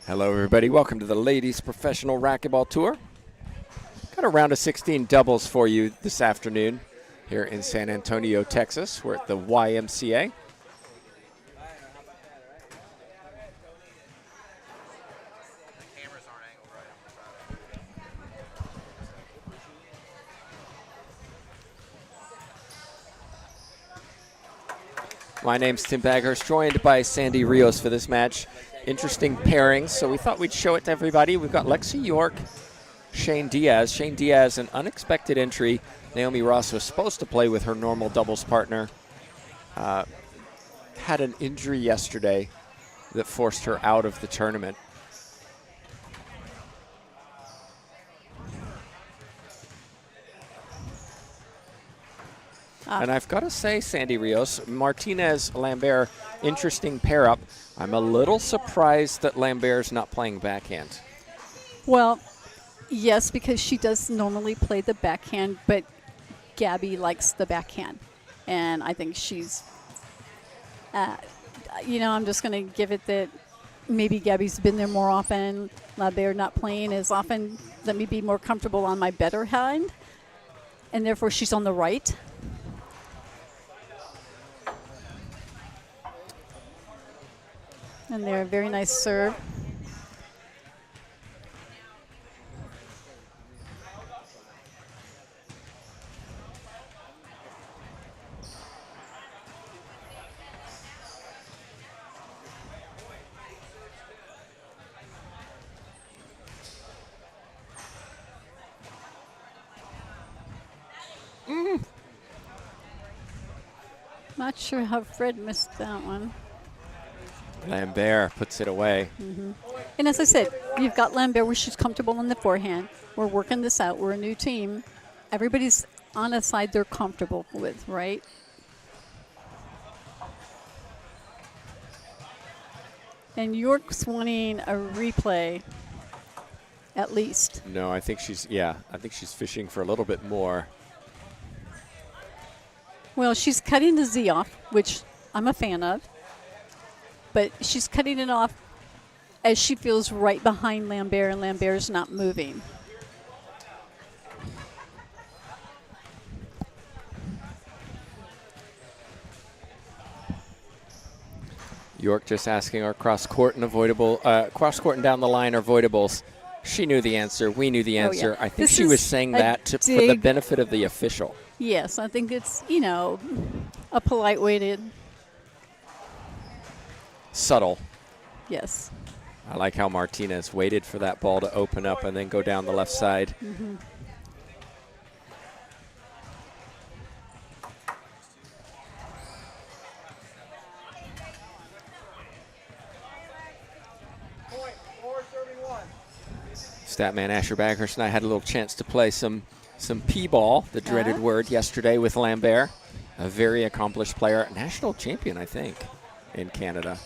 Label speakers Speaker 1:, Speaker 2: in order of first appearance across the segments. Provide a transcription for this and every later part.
Speaker 1: Hello, everybody. Welcome to the Ladies Professional Racquetball Tour. Got a round of 16 doubles for you this afternoon here in San Antonio, Texas. We're at the YMCA. My name's Tim Baghurst, joined by Sandy Rios for this match. Interesting pairings, so we thought we'd show it to everybody. We've got Lexi York, Shane Diaz. Shane Diaz, an unexpected entry. Naomi Ross was supposed to play with her normal doubles partner. Had an injury yesterday that forced her out of the tournament. And I've got to say, Sandy Rios, Martinez, Lambert, interesting pair up. I'm a little surprised that Lambert's not playing backhand.
Speaker 2: Well, yes, because she does normally play the backhand, but Gabby likes the backhand. And I think she's, I'm just going to give it that maybe Gabby's been there more often. Lambert not playing as often. Let me be more comfortable on my better hand. And therefore, she's on the right. And they're a very nice serve. Not sure how Fred missed that one.
Speaker 1: Lambert puts it away.
Speaker 2: And as I said, you've got Lambert where she's comfortable on the forehand. We're working this out. We're a new team. Everybody's on a side they're comfortable with, right? And York's wanting a replay, at least.
Speaker 1: No, I think she's fishing for a little bit more.
Speaker 2: Well, she's cutting the Z off, which I'm a fan of. But she's cutting it off as she feels right behind Lambert, and Lambert's not moving.
Speaker 1: York just asking our cross-court and cross-court and down the line are avoidables. She knew the answer. We knew the answer. I think she was saying that for the benefit of the official.
Speaker 2: Yes, I think it's, a polite way to...
Speaker 1: Subtle.
Speaker 2: Yes.
Speaker 1: I like how Martinez waited for that ball to open up and then go down the left side. Statman Asher Baghurst and I had a little chance to play some P-ball, the dreaded word, yesterday with Lambert. A very accomplished player, national champion, I think, in Canada.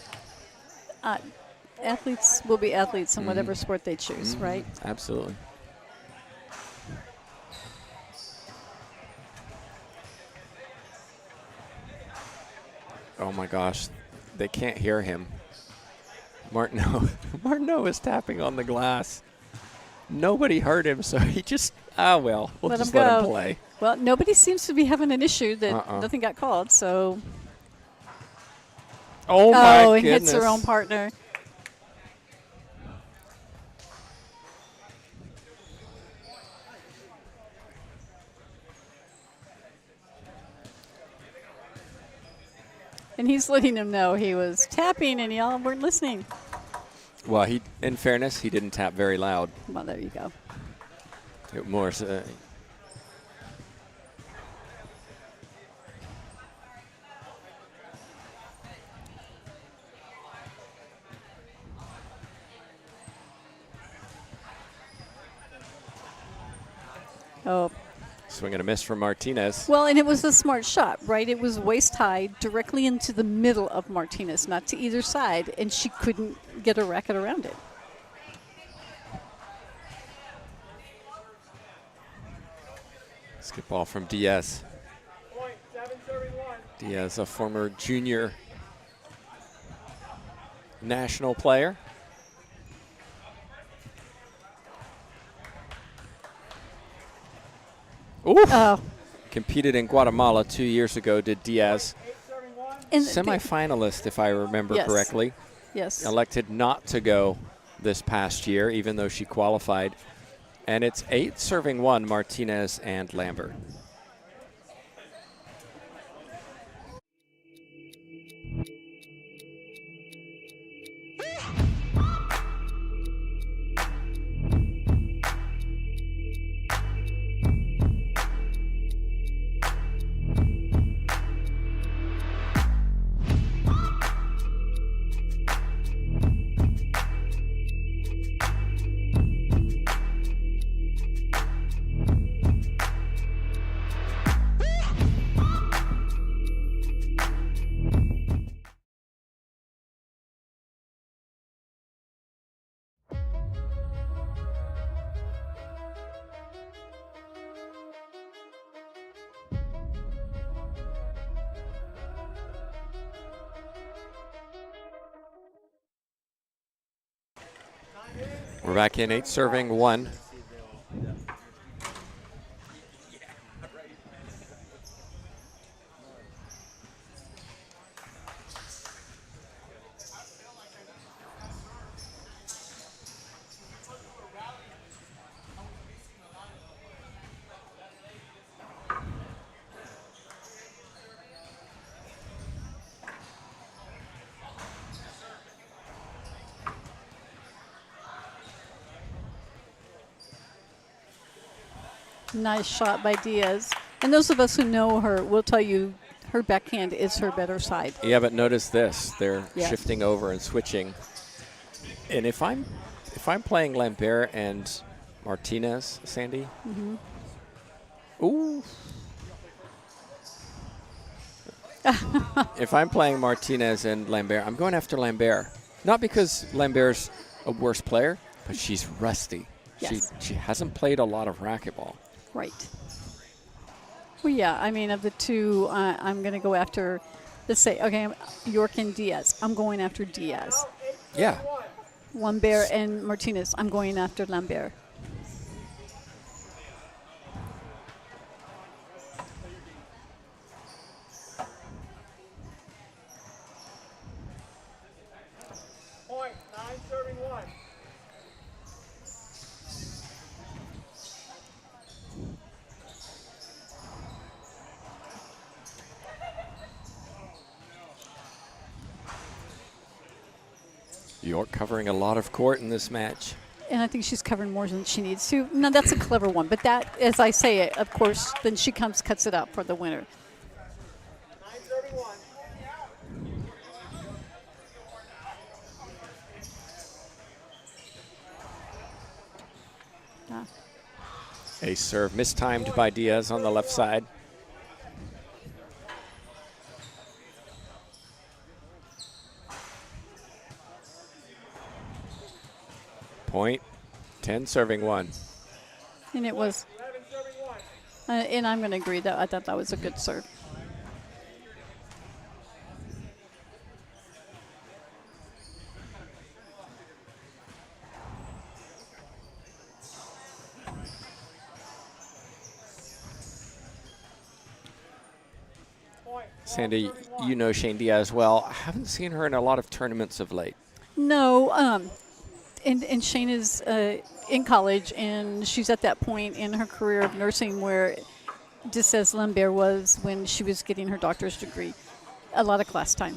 Speaker 2: Athletes will be athletes in whatever sport they choose, right?
Speaker 1: Absolutely. Oh my gosh, they can't hear him. Martineau is tapping on the glass. Nobody heard him, so he just, we'll just let him play.
Speaker 2: Well, nobody seems to be having an issue that nothing got called, so.
Speaker 1: Oh my goodness.
Speaker 2: And hits her own partner. And he's letting him know he was tapping and y'all weren't listening.
Speaker 1: Well, in fairness, he didn't tap very loud.
Speaker 2: Well, there you go.
Speaker 1: More.
Speaker 2: Oh.
Speaker 1: Swing and a miss from Martinez.
Speaker 2: Well, and it was a smart shot, right? It was waist high directly into the middle of Martinez, not to either side, and she couldn't get a racket around it.
Speaker 1: Skip ball from Diaz. Diaz, a former junior national player. Ooh. Competed in Guatemala 2 years ago, did Diaz.
Speaker 2: And
Speaker 1: Semi-finalist, if I remember
Speaker 2: Yes.
Speaker 1: correctly.
Speaker 2: Yes.
Speaker 1: Elected not to go this past year, even though she qualified. And it's 8 serving 1, Martinez and Lambert. We're back in 8 serving 1.
Speaker 2: Nice shot by Diaz. And those of us who know her will tell you her backhand is her better side.
Speaker 1: Yeah, but notice this. They're
Speaker 2: Yeah.
Speaker 1: shifting over and switching. And if I'm playing Lambert and Martinez, Sandy. Ooh. If I'm playing Martinez and Lambert, I'm going after Lambert. Not because Lambert's a worse player, but she's rusty.
Speaker 2: Yes.
Speaker 1: She hasn't played a lot of racquetball.
Speaker 2: Right. Well, yeah, I mean, of the two, I'm going to go after, let's say, okay, York and Diaz. I'm going after Diaz.
Speaker 1: Yeah.
Speaker 2: Lambert and Martinez. I'm going after Lambert.
Speaker 3: Point, 9 serving 1.
Speaker 1: York covering a lot of court in this match.
Speaker 2: And I think she's covering more than she needs to. No, that's a clever one. But that, as I say it, of course, then she cuts it up for the winner.
Speaker 3: 9 serving 1.
Speaker 1: A serve mistimed by Diaz on the left side. Point, 10 serving 1.
Speaker 2: And it was,
Speaker 3: 11 serving 1.
Speaker 2: and I'm going to agree that I thought that was a good serve.
Speaker 3: Point.
Speaker 1: Sandy, you know Shane Diaz well. I haven't seen her in a lot of tournaments of late.
Speaker 2: No, and Shane is in college, and she's at that point in her career of nursing where, just as Lambert was when she was getting her doctor's degree, a lot of class time,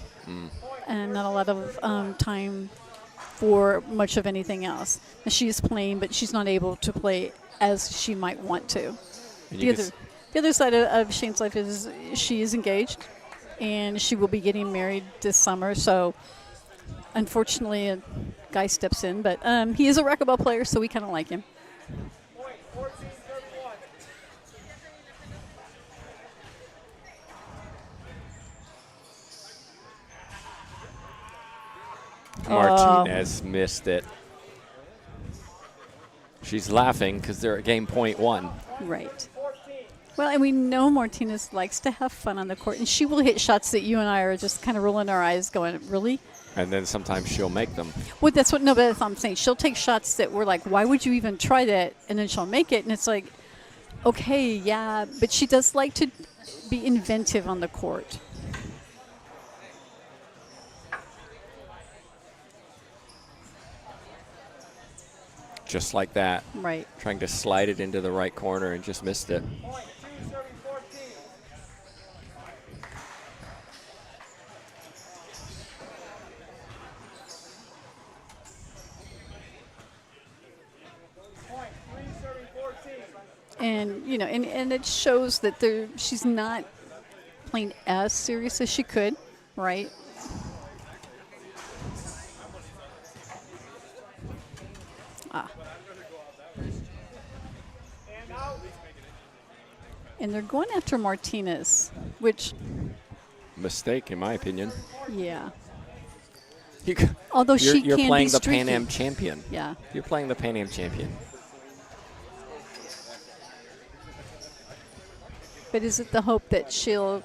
Speaker 2: and not a lot of time for much of anything else. And she is playing, but she's not able to play as she might want to. The other side of Shane's life is she is engaged, and she will be getting married this summer. So, unfortunately, a guy steps in, but he is a racquetball player, so we kind of like him.
Speaker 3: Point, 14 serving 1.
Speaker 1: Martinez missed it. She's laughing because they're at game point 1.
Speaker 2: Right.
Speaker 3: 14.
Speaker 2: Well, and we know Martinez likes to have fun on the court, and she will hit shots that you and I are just kind of rolling our eyes going, really?
Speaker 1: And then sometimes she'll make them.
Speaker 2: Well, that's what, no, but that's what I'm saying. She'll take shots that we're like, why would you even try that? And then she'll make it, and it's like, Okay, yeah, but she does like to be inventive on the court.
Speaker 1: Just like that.
Speaker 2: Right.
Speaker 1: Trying to slide it into the right corner and just missed it.
Speaker 3: Point. 2 serving 14. Point. 3 serving 14.
Speaker 2: And, you know, and it shows that she's not playing as serious as she could, right?
Speaker 3: And out.
Speaker 2: And they're going after Martinez, which,
Speaker 1: Mistake, in my opinion.
Speaker 2: yeah.
Speaker 1: You,
Speaker 2: Although she
Speaker 1: you're
Speaker 2: can
Speaker 1: playing
Speaker 2: be
Speaker 1: the
Speaker 2: streaky.
Speaker 1: Pan Am champion.
Speaker 2: Yeah.
Speaker 1: You're playing the Pan Am champion.
Speaker 2: But is it the hope that she'll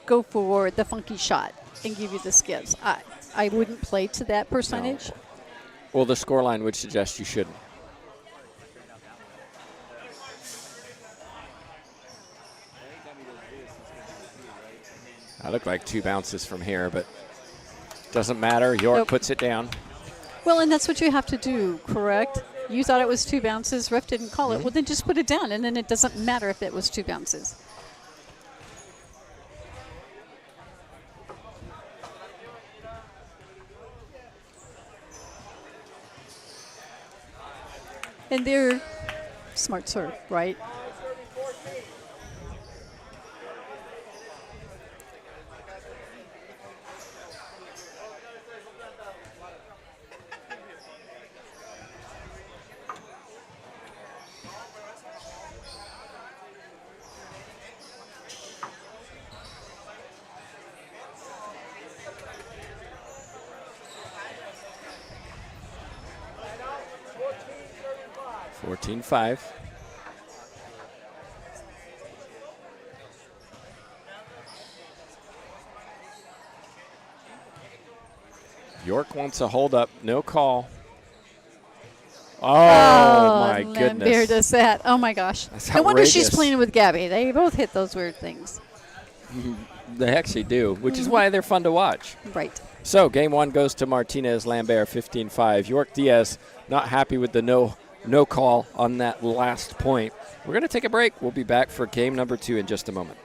Speaker 2: go for the funky shot and give you the skips? I wouldn't play to that percentage.
Speaker 1: No. Well, the scoreline would suggest you shouldn't. I look like 2 bounces from here, but doesn't matter. York
Speaker 2: Nope.
Speaker 1: puts it down.
Speaker 2: Well, and that's what you have to do, correct? You thought it was 2 bounces. Ref didn't call it. Well, then just put it down, and then it doesn't matter if it was 2 bounces. And they're smart serve, right?
Speaker 3: Serving 14. And out. 14 serving 5.
Speaker 1: 14-5. York wants a hold up. No call. Oh, my
Speaker 2: Lambert
Speaker 1: goodness.
Speaker 2: does that. Oh, my gosh.
Speaker 1: That's
Speaker 2: No wonder she's
Speaker 1: outrageous.
Speaker 2: playing with Gabby. They both hit those weird things.
Speaker 1: They actually do, which is why they're fun to watch.
Speaker 2: Right.
Speaker 1: So game 1 goes to Martinez. Lambert 15-5. York Diaz not happy with the no call on that last point. We're going to take a break. We'll be back for game number 2 in just a moment.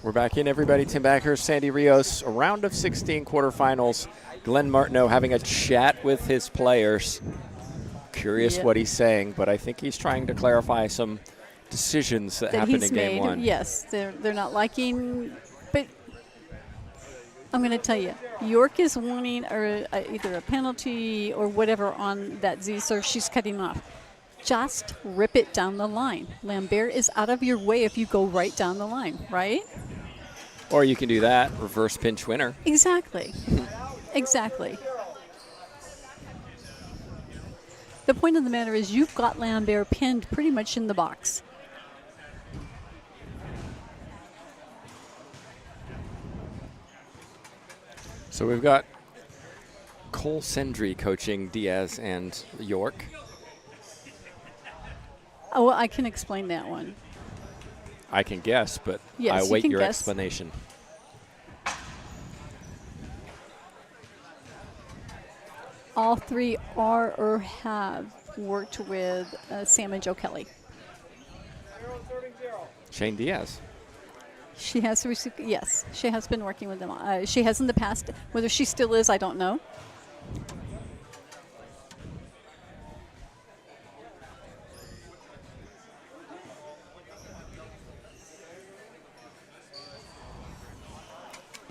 Speaker 1: We're back in, everybody. Tim Bakhurst, Sandy Rios, a round of 16 quarterfinals. Glenn Martineau having a chat with his players. Curious what he's saying, but I think he's trying to clarify some decisions that happened in game 1.
Speaker 2: Yes, they're not liking, but I'm going to tell you, York is wanting either a penalty or whatever on that Z serve she's cutting off. just rip it down the line. Lambert is out of your way if you go right down the line, right?
Speaker 1: Or you can do that, reverse pinch winner.
Speaker 2: Exactly. Exactly. The point of the matter is you've got Lambert pinned pretty much in the box.
Speaker 1: So we've got Cole Sendry coaching Diaz and York.
Speaker 2: Oh, well, I can explain that one.
Speaker 1: I can guess, but
Speaker 2: Yes,
Speaker 1: I
Speaker 2: you
Speaker 1: await
Speaker 2: can
Speaker 1: your
Speaker 2: guess.
Speaker 1: explanation.
Speaker 2: All three are or have worked with Sam and Joe Kelly.
Speaker 3: 0-30.
Speaker 1: Shane Diaz.
Speaker 2: She has received, yes, she has been working with them. She has in the past. Whether she still is, I don't know.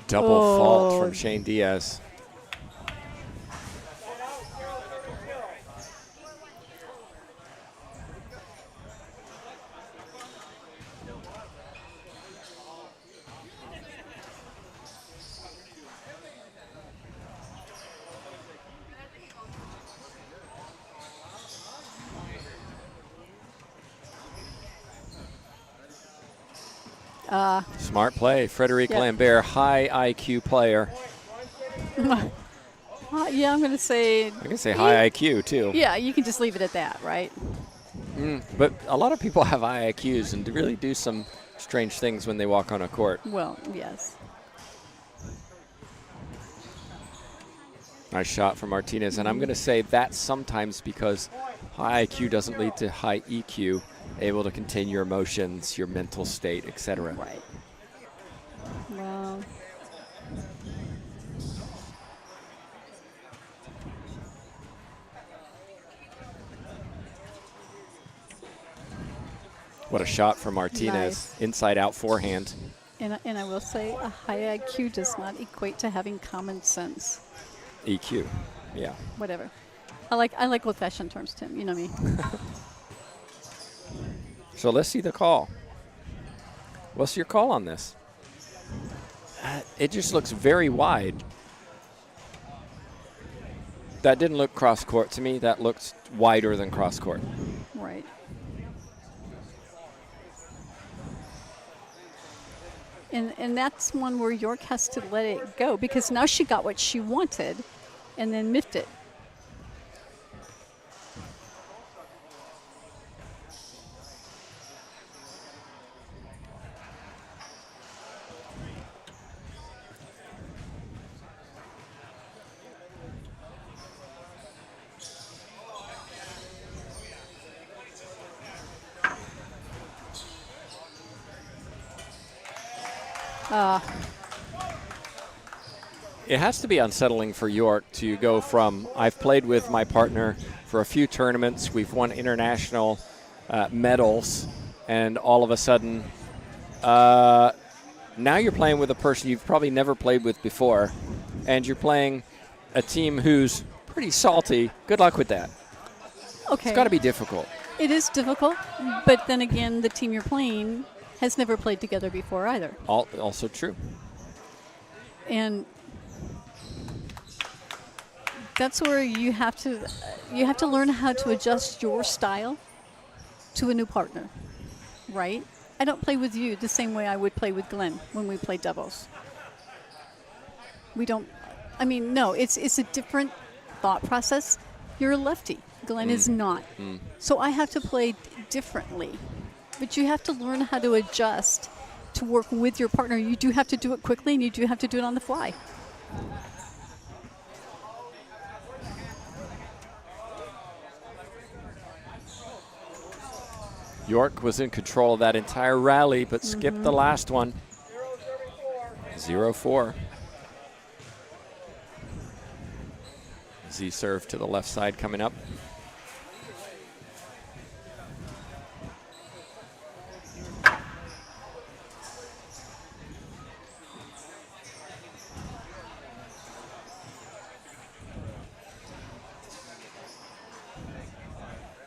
Speaker 1: Double fault from Shane Diaz. Smart play. Frederic
Speaker 2: Yeah.
Speaker 1: Lambert, high IQ player.
Speaker 2: Yeah, I'm going to say.
Speaker 1: I can say high IQ, too.
Speaker 2: Yeah, you can just leave it at that, right?
Speaker 1: But a lot of people have high IQs and really do some strange things when they walk on a court.
Speaker 2: Well, yes.
Speaker 1: Nice shot from Martinez. And I'm going to say that's sometimes because high IQ doesn't lead to high EQ, able to contain your emotions, your mental state, etc.
Speaker 2: Right. Well,
Speaker 1: What a shot from Martinez.
Speaker 2: Nice.
Speaker 1: Inside out forehand.
Speaker 2: and I will say a high IQ does not equate to having common sense.
Speaker 1: EQ. Yeah.
Speaker 2: Whatever. I like old-fashioned terms, Tim. You know me.
Speaker 1: So let's see the call. What's your call on this? It just looks very wide. That didn't look cross court to me. That looked wider than cross court.
Speaker 2: Right. And that's one where York has to let it go because now she got what she wanted and then miffed it.
Speaker 1: It has to be unsettling for York to go from, I've played with my partner for a few tournaments, we've won international medals, and all of a sudden, now you're playing with a person you've probably never played with before, and you're playing a team who's pretty salty. Good luck with that.
Speaker 2: Okay.
Speaker 1: It's got to be difficult.
Speaker 2: It is difficult, but then again, the team you're playing has never played together before either.
Speaker 1: Also true.
Speaker 2: And that's where you have to learn how to adjust your style to a new partner, right? I don't play with you the same way I would play with Glenn when we play doubles. We don't. I mean, no, it's a different thought process. You're a lefty. Glenn is not. So I have to play differently. But you have to learn how to adjust to work with your partner. You do have to do it quickly, and you do have to do it on the fly.
Speaker 1: York was in control of that entire rally, but skipped the last one. 0-4. Z serve to the left side coming up.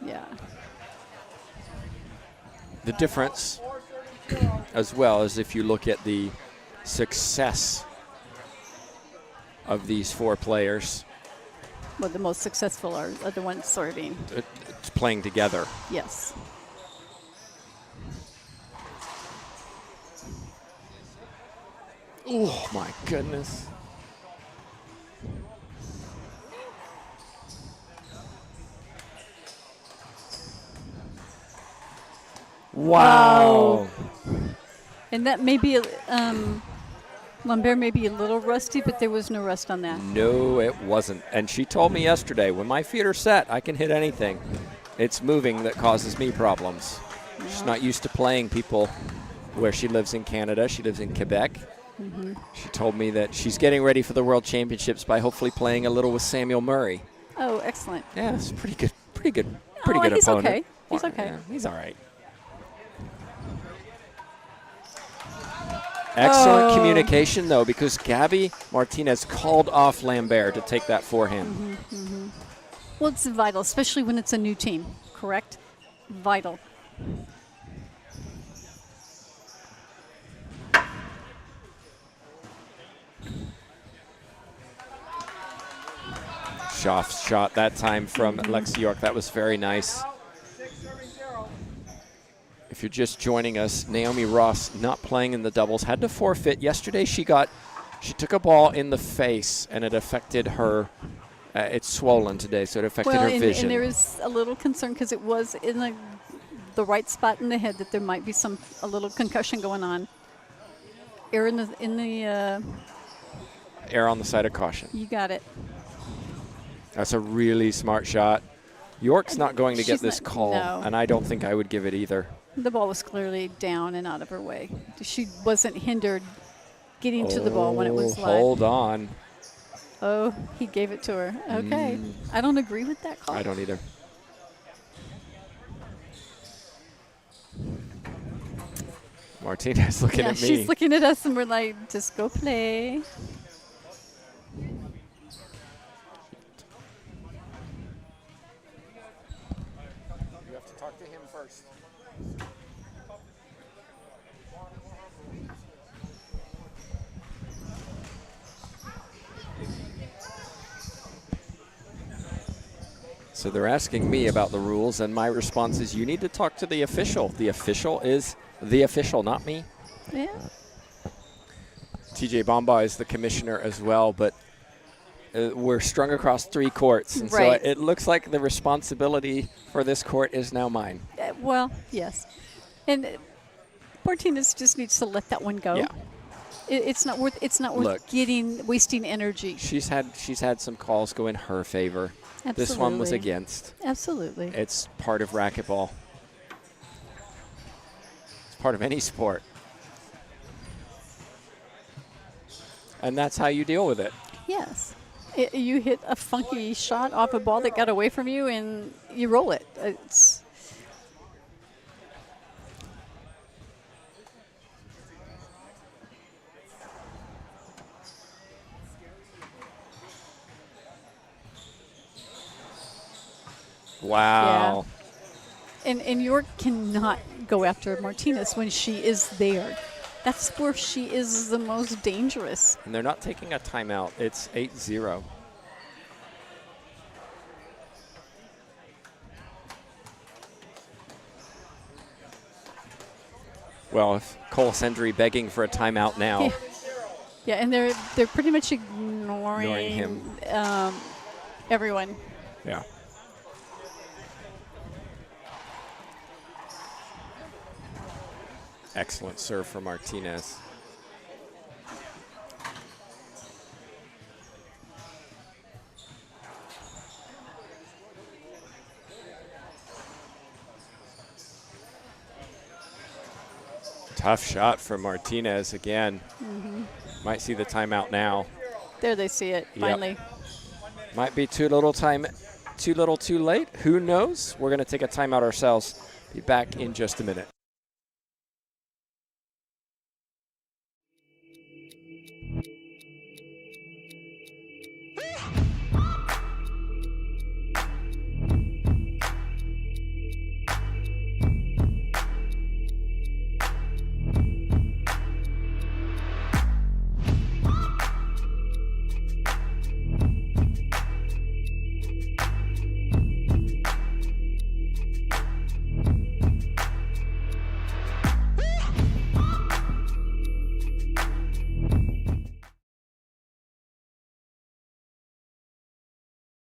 Speaker 2: Yeah.
Speaker 1: the difference, as well as if you look at the success of these four players,
Speaker 2: Well, the most successful are the ones serving.
Speaker 1: it's playing together.
Speaker 2: Yes.
Speaker 1: Oh my goodness. Wow.
Speaker 2: And that may be, Lambert may be a little rusty, but there was no rust on that.
Speaker 1: No, it wasn't. And she told me yesterday, when my feet are set, I can hit anything. It's moving that causes me problems. She's not used to playing people where she lives in Canada. She lives in Quebec. She told me that she's getting ready for the World Championships by hopefully playing a little with Samuel Murray.
Speaker 2: Oh, excellent.
Speaker 1: Yeah, it's pretty good opponent.
Speaker 2: He's okay. He's okay.
Speaker 1: Yeah, he's all right. Excellent communication, though, because Gabby Martinez called off Lambert to take that forehand.
Speaker 2: Well, it's vital, especially when it's a new team, correct? Vital.
Speaker 1: Shot that time from Lexi York. That was very nice. If you're just joining us, Naomi Ross not playing in the doubles, had to forfeit. Yesterday she took a ball in the face and it affected her. It's swollen today, so it affected her vision.
Speaker 2: And there is a little concern because it was in the right spot in the head that there might be a little concussion going on. Air
Speaker 1: Air on the side of caution.
Speaker 2: You got it.
Speaker 1: That's a really smart shot. York's not going to get
Speaker 2: She's
Speaker 1: this
Speaker 2: not-
Speaker 1: call,
Speaker 2: no.
Speaker 1: and I don't think I would give it either.
Speaker 2: The ball was clearly down and out of her way. She wasn't hindered getting to the ball when it was live.
Speaker 1: Hold on.
Speaker 2: Oh, he gave it to her. Okay. I don't agree with that call.
Speaker 1: I don't either. Martinez looking at me.
Speaker 2: She's looking at us and we're like, just go play.
Speaker 1: You have to talk to him first. So they're asking me about the rules, and my response is you need to talk to the official. The official is the official, not me.
Speaker 2: Yeah.
Speaker 1: TJ Bomba is the commissioner as well, but we're strung across 3 courts. And
Speaker 2: Right.
Speaker 1: so it looks like the responsibility for this court is now mine.
Speaker 2: Well, yes. And Martinez just needs to let that one go.
Speaker 1: Yeah.
Speaker 2: It's not worth
Speaker 1: Look.
Speaker 2: wasting energy.
Speaker 1: She's had some calls go in her favor.
Speaker 2: Absolutely.
Speaker 1: This one was against.
Speaker 2: Absolutely.
Speaker 1: It's part of racquetball. It's part of any sport. And that's how you deal with it.
Speaker 2: Yes. You hit a funky shot off a ball that got away from you and you roll it. It's
Speaker 1: Wow.
Speaker 2: And York cannot go after Martinez when she is there. That's where she is the most dangerous.
Speaker 1: And they're not taking a timeout. It's 8-0. Well, if Cole Sendry begging for a timeout now.
Speaker 2: Yeah. Yeah, and they're pretty much ignoring
Speaker 1: him.
Speaker 2: Everyone.
Speaker 1: Yeah. Excellent serve for Martinez. Tough shot for Martinez again. Might see the timeout now.
Speaker 2: There they see it,
Speaker 1: Yep.
Speaker 2: finally.
Speaker 1: Might be too little, too late. Who knows? We're going to take a timeout ourselves. Be back in just a minute.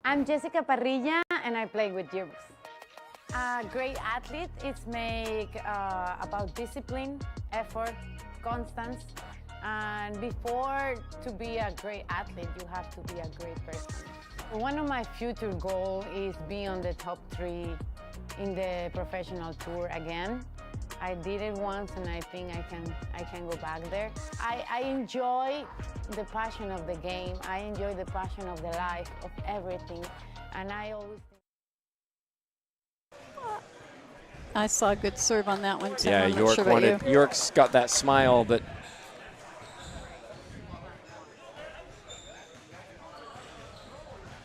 Speaker 4: I'm Jessica Parrilla, and I play with Diaz. A great athlete is make about discipline, effort, constance, and before to be a great athlete, you have to be a great person. One of my future goals is be on the top 3 in the professional tour again. I did it once, and I think I can go back there. I enjoy the passion of the game. I enjoy the passion of the life, of everything, and I always think.
Speaker 2: I saw a good serve on that one, Tim.
Speaker 1: Yeah,
Speaker 2: I'm not
Speaker 1: York
Speaker 2: sure about
Speaker 1: wanted.
Speaker 2: you.
Speaker 1: York's got that smile, but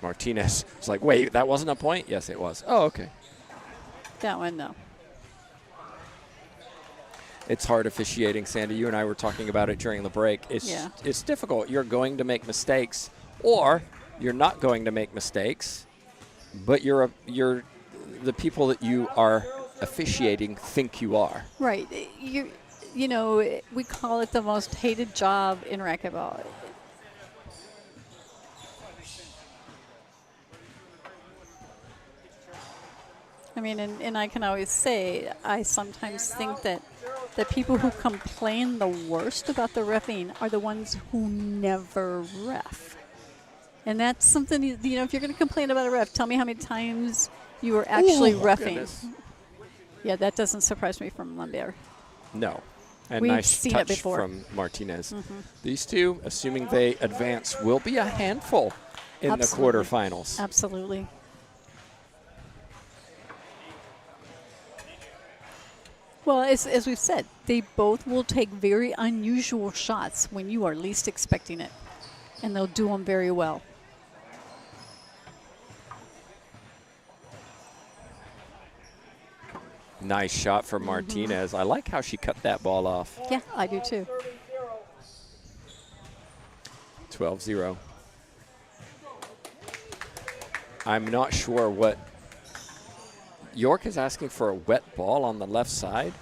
Speaker 1: Martinez was like, "Wait, that wasn't a point?" Yes, it was. Oh, okay.
Speaker 2: That one, no.
Speaker 1: It's hard officiating, Sandy. You and I were talking about it during the break. It's difficult. You're going to make mistakes, or you're not going to make mistakes, but you're the people that you are officiating think you are.
Speaker 2: Right. You know, we call it the most hated job in racquetball. I mean, and I can always say, I sometimes think that the people who complain the worst about the reffing are the ones who never ref. And that's something, you know, if you're going to complain about a ref, tell me how many times you were actually reffing.
Speaker 1: Goodness.
Speaker 2: Yeah, that doesn't surprise me from Lambert.
Speaker 1: No. And
Speaker 2: We've
Speaker 1: nice
Speaker 2: seen it
Speaker 1: touch
Speaker 2: before.
Speaker 1: from Martinez. These two, assuming they advance, will be a handful in
Speaker 2: Absolutely.
Speaker 1: the quarterfinals.
Speaker 2: Absolutely. Well, as we've said, they both will take very unusual shots when you are least expecting it, and they'll do them very well.
Speaker 1: Nice shot for Martinez. I like how she cut that ball off.
Speaker 2: Yeah, I do too.
Speaker 1: 12-0. I'm not sure what. York is asking for a wet ball on the left side.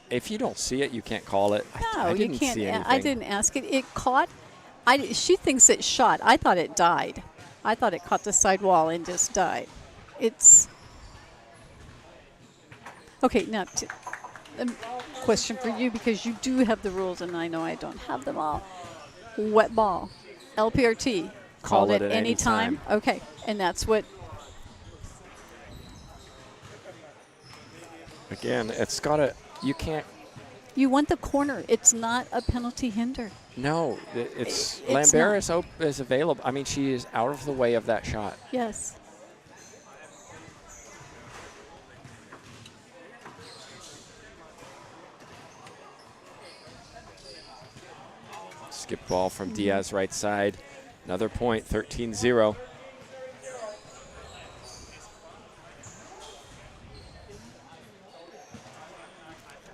Speaker 1: If you don't see it, you can't call it.
Speaker 2: No,
Speaker 1: I
Speaker 2: you
Speaker 1: didn't
Speaker 2: can't.
Speaker 1: see anything.
Speaker 2: I didn't ask it. It caught. She thinks it shot. I thought it died. I thought it caught the side wall and just died. It's okay. Now, question for you, because you do have the rules, and I know I don't have them all. Wet ball, LPRT.
Speaker 1: Call
Speaker 2: Called
Speaker 1: it
Speaker 2: it
Speaker 1: at
Speaker 2: any time. Okay, and that's what.
Speaker 1: Again, it's got to. You can't.
Speaker 2: You want the corner. It's not a penalty hinder.
Speaker 1: No, it's
Speaker 2: It's
Speaker 1: Lambert
Speaker 2: not.
Speaker 1: is available. I mean, she is out of the way of that shot.
Speaker 2: Yes.
Speaker 1: Skip ball from Diaz right side. Another point, 13-0.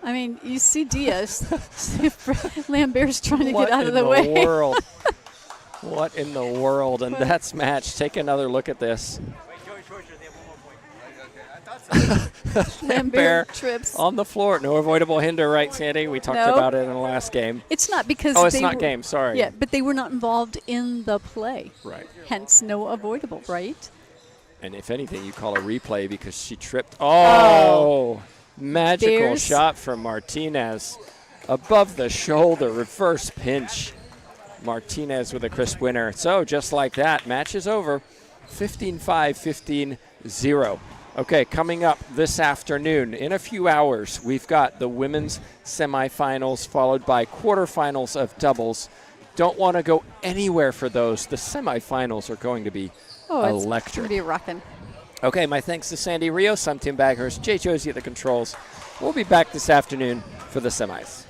Speaker 2: I mean, you see Diaz. Lambert's trying to
Speaker 1: What
Speaker 2: get out of
Speaker 1: in
Speaker 2: the way.
Speaker 1: world? What in the world? And that's match. Take another look at this.
Speaker 2: Lambert trips.
Speaker 1: On the floor. No avoidable hinder, right, Sandy? We talked
Speaker 2: No.
Speaker 1: about it in the last game.
Speaker 2: It's not because
Speaker 1: Oh, it's
Speaker 2: they
Speaker 1: not
Speaker 2: were-
Speaker 1: game. Sorry.
Speaker 2: Yeah, but they were not involved in the play.
Speaker 1: Right.
Speaker 2: Hence, no avoidable, right?
Speaker 1: And if anything, you call a replay because she tripped. Oh, magical
Speaker 2: There's-
Speaker 1: shot from Martinez. Above the shoulder, reverse pinch. Martinez with a crisp winner. So just like that, match is over. 15-5, 15-0. Okay, coming up this afternoon, in a few hours, we've got the women's semifinals followed by quarterfinals of doubles. Don't want to go anywhere for those. The semifinals are going to be
Speaker 2: Oh, it's
Speaker 1: electric.
Speaker 2: going to be rocking.
Speaker 1: Okay, my thanks to Sandy Rios. I'm Tim Baghurst, Jay Josie at the controls. We'll be back this afternoon for the semis.